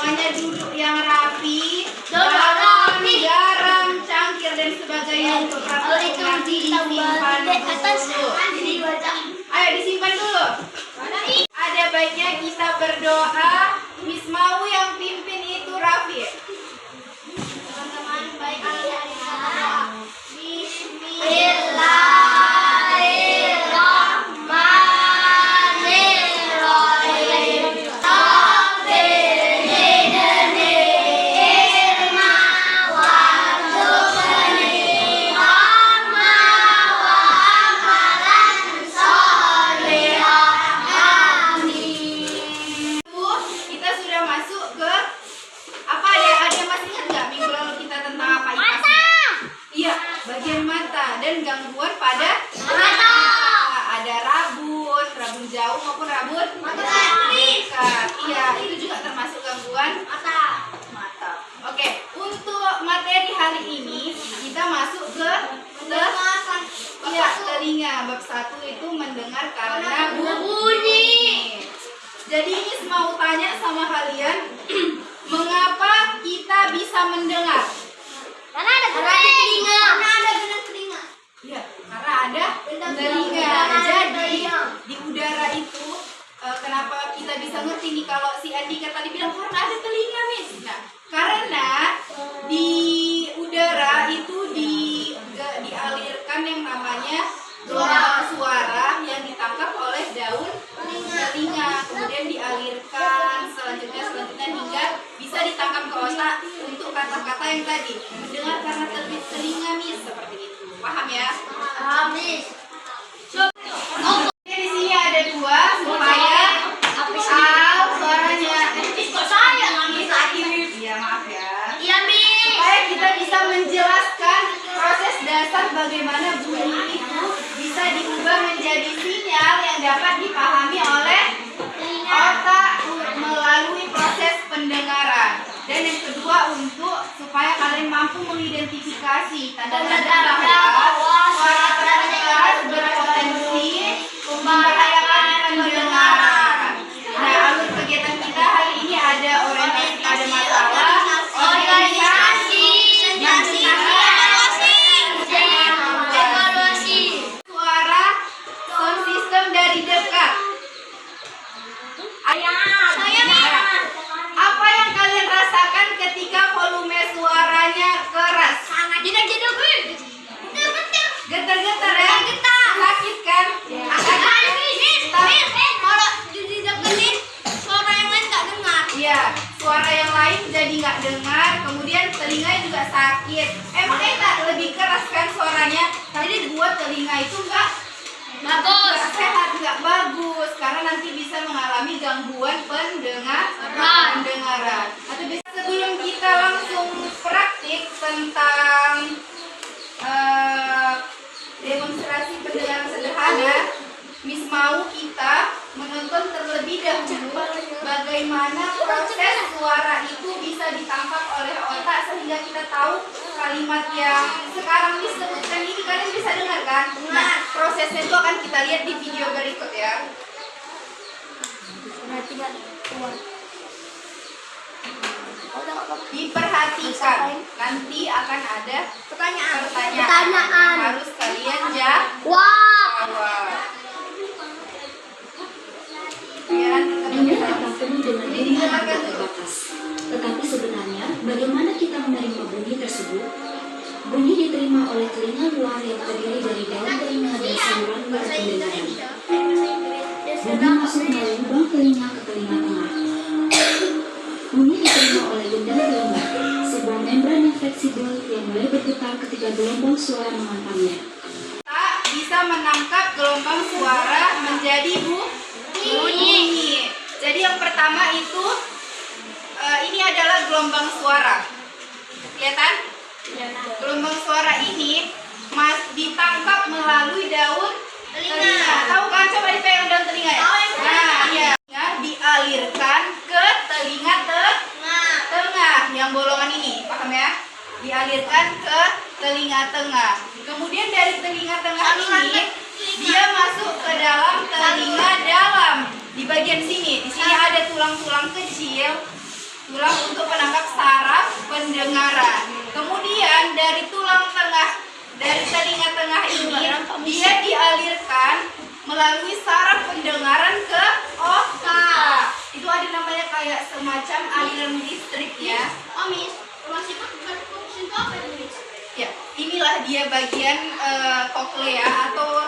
Semuanya duduk yang rapi. Garam, cangkir dan sebagainya untuk disimpan dulu. Ayo disimpan dulu. Ada baiknya kita berdoa. Miss Mau yang pimpin itu Raffi. Teman-teman baik dan gangguan pada mata. Ada rabun jauh maupun rabun dekat. Iya, itu juga termasuk gangguan mata. Oke, untuk materi hari ini kita masuk ke telinga. Bab 1 itu mendengar karena bunyi. Jadi ini mau tanya sama kalian, mengapa kita bisa mendengar? Karena ada telinga. Ya, karena ada telinga. Jadi di udara itu kenapa kita bisa ngerti nih kalau si Andika tadi bilang karena ada telinga, Miss. Nah, karena di udara itu dialirkan yang namanya gelombang suara yang ditangkap oleh daun telinga, kemudian dialirkan selanjutnya hingga bisa ditangkap ke otak untuk kata-kata yang tadi mendengar karena telinga, Miss, seperti itu. Paham ya? Habis. Di sini ada 2 supaya suaranya. Kok saya ngambil lagi? Iya, maaf ya. Iya, Miss. Supaya kita bisa menjelaskan proses dasar bagaimana bunyi itu bisa diubah menjadi sinyal yang dapat dipahami oleh otak melalui proses pendengaran. Dan yang kedua supaya kalian mampu mengidentifikasi tanda-tanda bahwa suara tersebut berpotensi membahayakan pendengaran. Nah, alur kegiatan kita hari ini ada orientasi pada masalah, organisasi, evaluasi, suara, sound system dari dekat. Apa yang kalian rasakan ketika volume suaranya keras? Getar-getar ya? Sakit kan? Iya, suara yang lain jadi nggak dengar, kemudian telinganya juga sakit. Makanya tak lebih keras kan suaranya, jadi buat telinga itu nggak sehat, nggak bagus, karena nanti bisa mengalami gangguan pendengaran. Atau bisa sebelum kita langsung praktik tentang demonstrasi pendengaran sederhana, Miss mau kita menonton terlebih dahulu bagaimana proses suara itu bisa ditangkap oleh otak sehingga kita tahu kalimat yang sekarang disebutkan ini kalian bisa dengar kan? Nah, prosesnya itu akan kita lihat di video berikut ya. Diperhatikan, nanti akan ada pertanyaan. Harus kalian jawab. Tetapi sebenarnya bagaimana kita menerima bunyi tersebut? Bunyi diterima oleh telinga luar yang terdiri dari daun telinga dan saluran pendengaran. Bunyi masuk melalui lubang telinga ke telinga tengah. Bunyi diterima oleh gendang telinga, sebuah membran yang fleksibel yang mulai bergetar ketika gelombang suara menghantamnya. Kita bisa menangkap gelombang suara menjadi bunyi. Jadi yang pertama itu ini adalah gelombang suara. Kelihatan? Gelombang suara ini ditangkap melalui daun telinga. Tahu kan? Coba dipegang daun telinga ya. Nah, iya. Dialirkan ke telinga tengah yang bolongan ini. Paham ya? Dialirkan ke telinga tengah. Kemudian dari telinga tengah ini dia masuk ke dalam telinga dalam. Di bagian sini, ada tulang-tulang kecil tulang untuk penangkap saraf pendengaran. Kemudian dari tulang tengah, dari telinga tengah ini dia dialirkan melalui saraf pendengaran ke otak. Itu ada namanya kayak semacam aliran listrik ya. Oh, Miss, masih bukan fungsi apa ini, Miss? Ya, inilah dia bagian koklea atau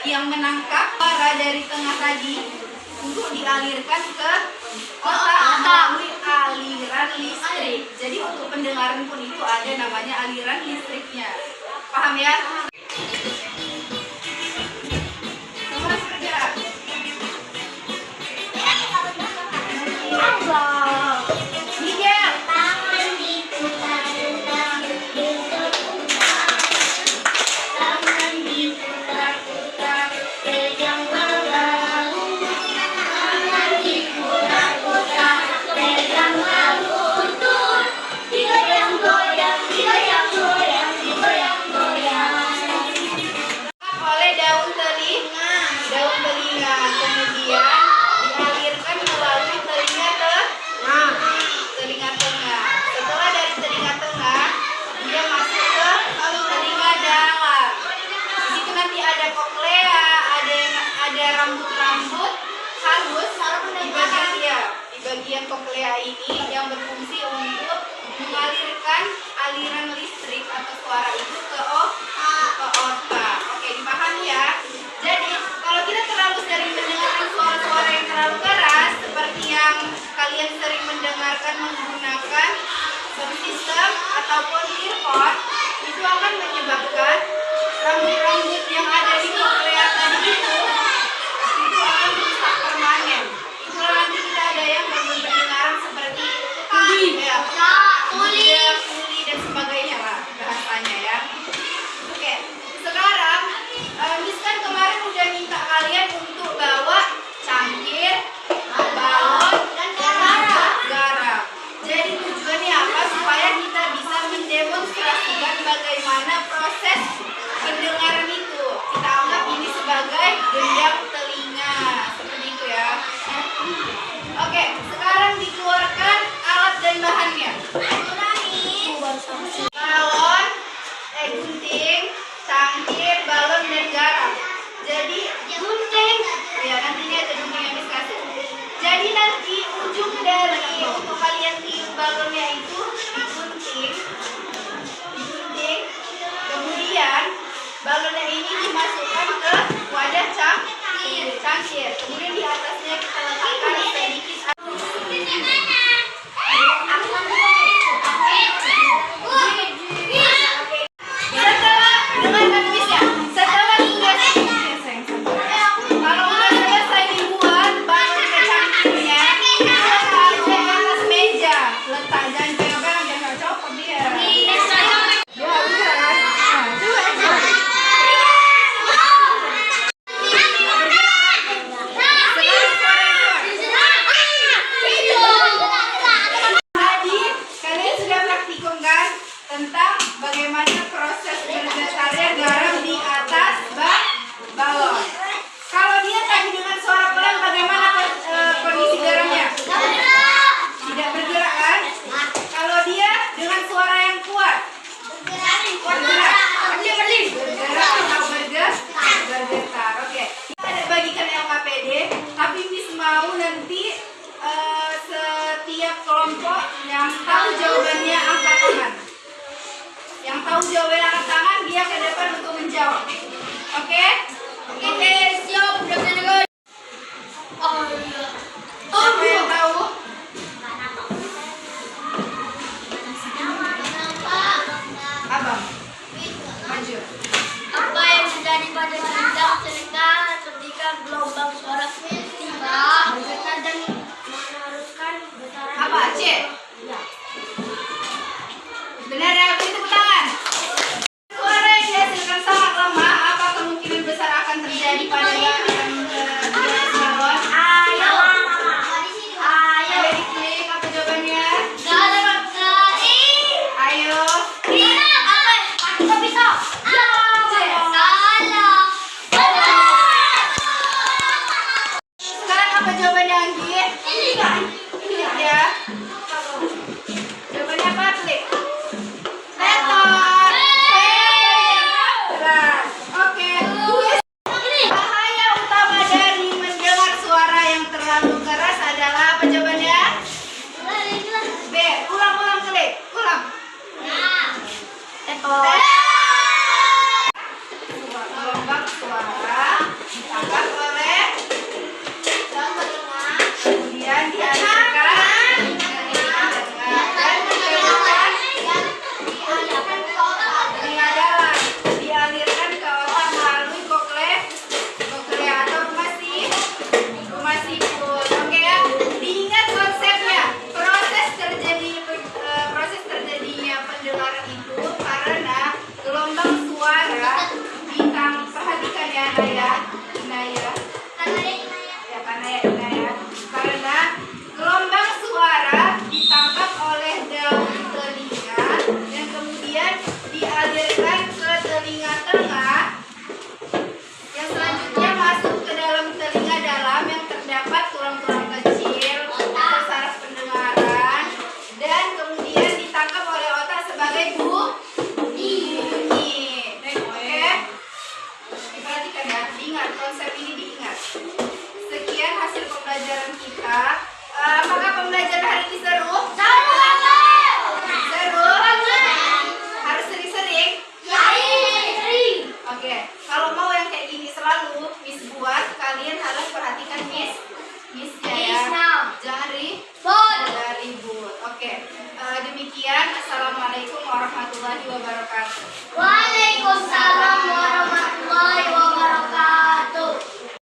yang menangkap suara dari tengah tadi untuk dialirkan ke otak melalui aliran listrik. Jadi untuk pendengaran pun itu ada namanya aliran listriknya. Paham ya? Semua bergerak. Miguel. Tangan diputar-putar, diputar-putar. Tangan diputar-putar, pegang bahu. Tangan diputar-putar, pegang bahu. Digoyang-goyang, digoyang-goyang, digoyang-goyang. Oleh daun telinga, kemudian dialirkan melalui telinga tengah. Setelah dari telinga tengah, dia masuk ke telinga dalam. Di situ nanti ada koklea, ada rambut-rambut halus di bagian koklea ini yang berfungsi untuk mengalirkan aliran listrik atau suara itu ke otak. Oke, dipahami ya. Jadi, kalau kita terlalu sering mendengarkan suara-suara yang terlalu keras, seperti yang kalian sering mendengarkan menggunakan sound system ataupun earphone, itu akan menyebabkan rambut-rambut yang ada di koklea tadi itu akan rusak permanen. Itulah nanti kita ada yang gangguan pendengaran seperti tuli dan sebagainya lah bahasanya ya. Oke, sekarang Miss kan kemarin udah minta kalian untuk bawa cangkir, balon, dan garam. Jadi tujuannya apa? Supaya kita bisa mendemonstrasikan bagaimana proses pendengaran itu. Kita anggap ini sebagai gendang telinga. Seperti itu ya. Oke, sekarang dikeluarkan alat dan bahannya. Balon, gunting, cangkir, balon, dan garam. Jadi gunting, ya nantinya ada gunting yang kasih. Jadi nanti ujung dari untuk kalian tiup balonnya itu digunting. Kemudian balonnya ini dimasukkan ke wadah cangkir. Kemudian di atasnya kita letakkan sedikit tentang bagaimana proses bergetarnya garam di atas balon. Kalau dia tadi dengan suara pelan, bagaimana kondisi garamnya? Tidak bergerak kan? Kalau dia dengan suara yang kuat, bergerak atau bergetar. Oke. Kita ada bagikan LKPD, tapi Miss mau nanti setiap kelompok yang tahu jawabannya angkat tangan. Yang tahu jawaban angkat tangan, dia ke depan untuk menjawab. Oke? Oke, siap. Udah bisa dengar? Siapa yang tahu? Abang. Maju. Apa yang terjadi pada gendang telinga ketika gelombang suara tiba? Bergetar dan meneruskan getaran. Apa, Aceh? Ya. Benar ya, beri tepuk tangan. Suara yang dihasilkan sangat lemah, apa kemungkinan besar akan terjadi pada Sekian, Assalamualaikum warahmatullahi wabarakatuh. Waalaikumsalam warahmatullahi